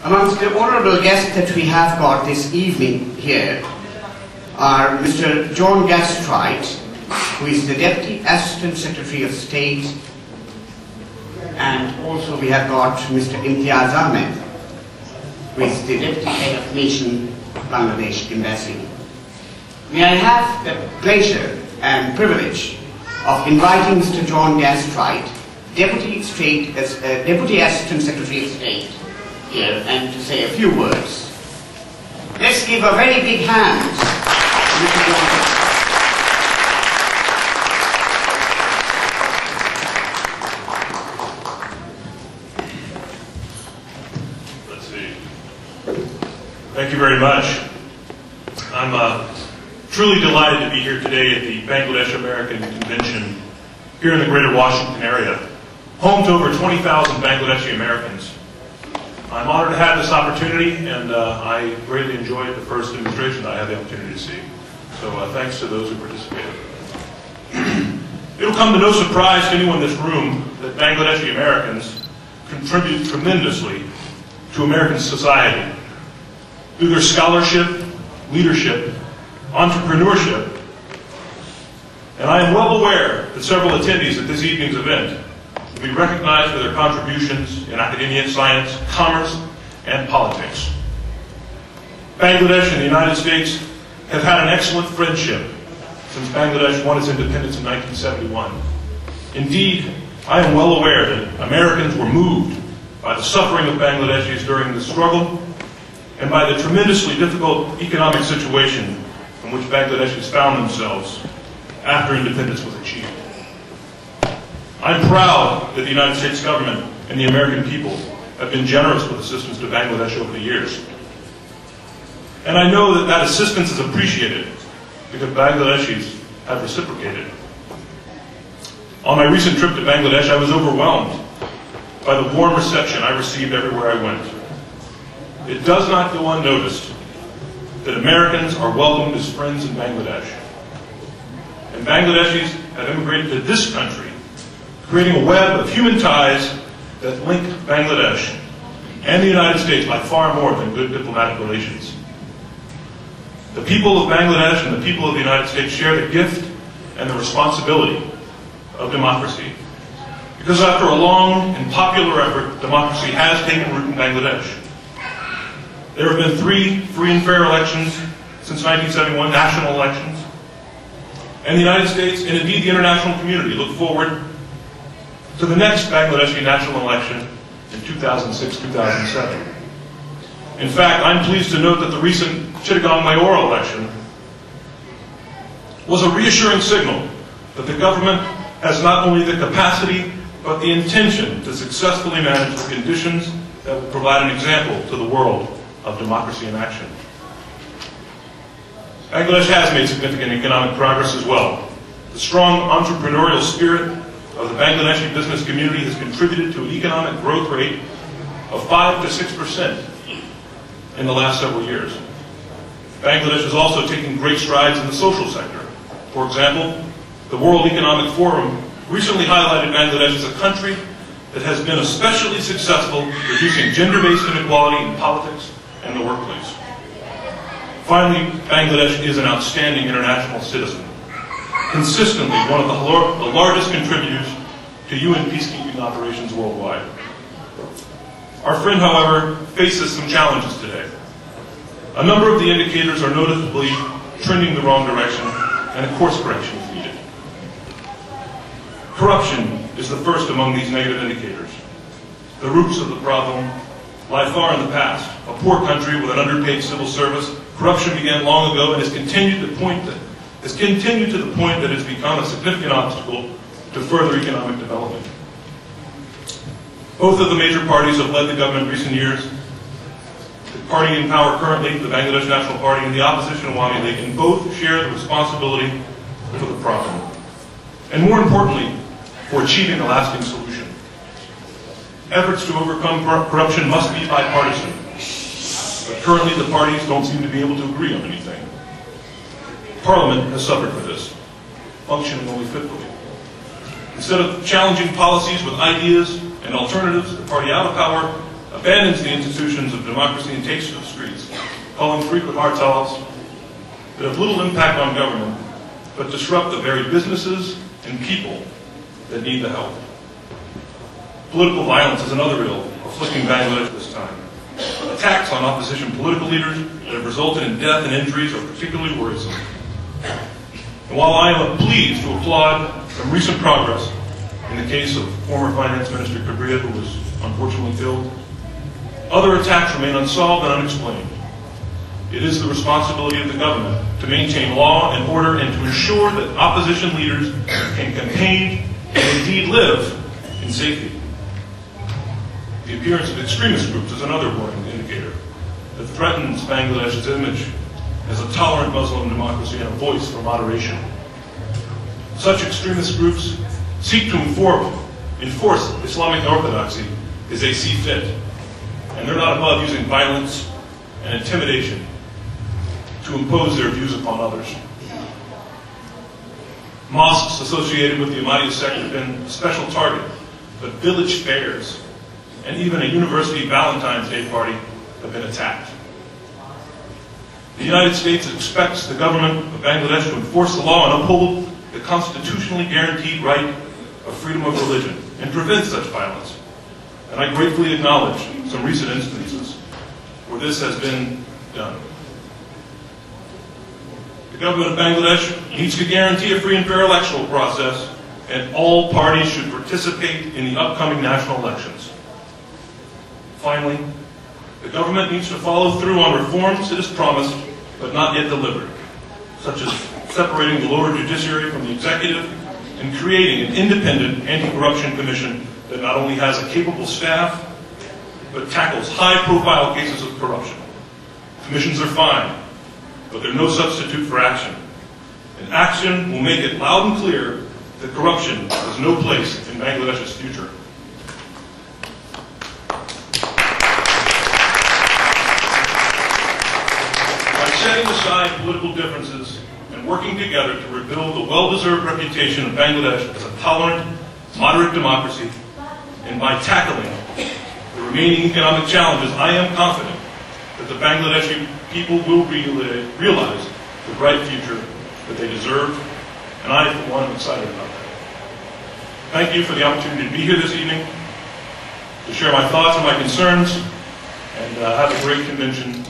Amongst the honourable guests that we have got this evening here are Mr. John Gastrite, who is the Deputy Assistant Secretary of State, and also we have got Mr. Imtiaz Ahmed, who is the Deputy Head of Nation, Bangladesh Embassy. May I have the pleasure and privilege of inviting Mr. John Gastrite, Deputy Assistant Secretary of State, here and to say a few words. Let's give a very big hand to Mr. John Gastrite. Let's see. Thank you very much. I'm truly delighted to be here today at the Bangladeshi-American Convention here in the greater Washington area, home to over 20,000 Bangladeshi-Americans. I'm honored to have this opportunity, and I greatly enjoyed the first demonstration that I had the opportunity to see. So thanks to those who participated. It'll come to no surprise to anyone in this room that Bangladeshi-Americans contribute tremendously to American society through their scholarship, leadership, entrepreneurship, and I am well aware that several attendees at this evening's event will be recognized for their contributions in academia, science, commerce, and politics. Bangladesh and the United States have had an excellent friendship since Bangladesh won its independence in 1971. Indeed, I am well aware that Americans were moved by the suffering of Bangladeshis during the struggle and by the tremendously difficult economic situation in which Bangladeshis found themselves after independence was achieved. I'm proud that the United States government and the American people have been generous with assistance to Bangladesh over the years. And I know that that assistance is appreciated because Bangladeshis have reciprocated. On my recent trip to Bangladesh, I was overwhelmed by the warm reception I received everywhere I went. It does not go unnoticed that Americans are welcomed as friends in Bangladesh. And Bangladeshis have immigrated to this country, creating a web of human ties that link Bangladesh and the United States by far more than good diplomatic relations. The people of Bangladesh and the people of the United States share the gift and the responsibility of democracy. Because after a long and popular effort, democracy has taken root in Bangladesh. There have been 3 free and fair elections since 1971, national elections. And the United States, and indeed the international community, look forward to the next Bangladeshi national election in 2006-2007. In fact, I'm pleased to note that the recent Chittagong mayoral election was a reassuring signal that the government has not only the capacity, but the intention to successfully manage the conditions that will provide an example to the world of democracy in action. Bangladesh has made significant economic progress as well. The strong entrepreneurial spirit of the Bangladeshi business community has contributed to an economic growth rate of 5 to 6% in the last several years. Bangladesh is also taking great strides in the social sector. For example, the World Economic Forum recently highlighted Bangladesh as a country that has been especially successful reducing gender-based inequality in politics and the workplace. Finally, Bangladesh is an outstanding international citizen, consistently one of the largest contributors to UN peacekeeping operations worldwide. Our friend, however, faces some challenges today. A number of the indicators are noticeably trending the wrong direction, and a course correction is needed. Corruption is the first among these negative indicators. The roots of the problem lie far in the past. A poor country with an underpaid civil service, corruption began long ago and has continued to the point that it has become a significant obstacle to further economic development. Both of the major parties have led the government in recent years. The party in power currently, the Bangladesh National Party, and the opposition Awami League, and both share the responsibility for the problem. And more importantly, for achieving a lasting solution. Efforts to overcome corruption must be bipartisan. But currently the parties don't seem to be able to agree on anything. Parliament has suffered for this, functioning only fitfully. Instead of challenging policies with ideas and alternatives, the party out of power abandons the institutions of democracy and takes to the streets, calling frequent hartals that have little impact on government, but disrupt the very businesses and people that need the help. Political violence is another ill afflicting Bangladesh this time. Attacks on opposition political leaders that have resulted in death and injuries are particularly worrisome. And while I am pleased to applaud some recent progress in the case of former Finance Minister Kabria, who was unfortunately killed, other attacks remain unsolved and unexplained. It is the responsibility of the government to maintain law and order and to ensure that opposition leaders can campaign and indeed live in safety. The appearance of extremist groups is another worrying indicator that threatens Bangladesh's image as a tolerant Muslim democracy and a voice for moderation. Such extremist groups seek to enforce Islamic orthodoxy as they see fit, and they're not above using violence and intimidation to impose their views upon others. Mosques associated with the Ahmadiyya sect have been a special target, but village fairs and even a university Valentine's Day party have been attacked. The United States expects the government of Bangladesh to enforce the law and uphold the constitutionally guaranteed right of freedom of religion and prevent such violence. And I gratefully acknowledge some recent instances where this has been done. The government of Bangladesh needs to guarantee a free and fair electoral process, and all parties should participate in the upcoming national elections. Finally, the government needs to follow through on reforms it has promised but not yet delivered, such as separating the lower judiciary from the executive and creating an independent anti-corruption commission that not only has a capable staff, but tackles high-profile cases of corruption. Commissions are fine, but they're no substitute for action. And action will make it loud and clear that corruption has no place in Bangladesh's future. By setting aside political differences and working together to rebuild the well-deserved reputation of Bangladesh as a tolerant, moderate democracy, and by tackling the remaining economic challenges, I am confident that the Bangladeshi people will realize the bright future that they deserve, and I, for one, am excited about that. Thank you for the opportunity to be here this evening, to share my thoughts and my concerns, and have a great convention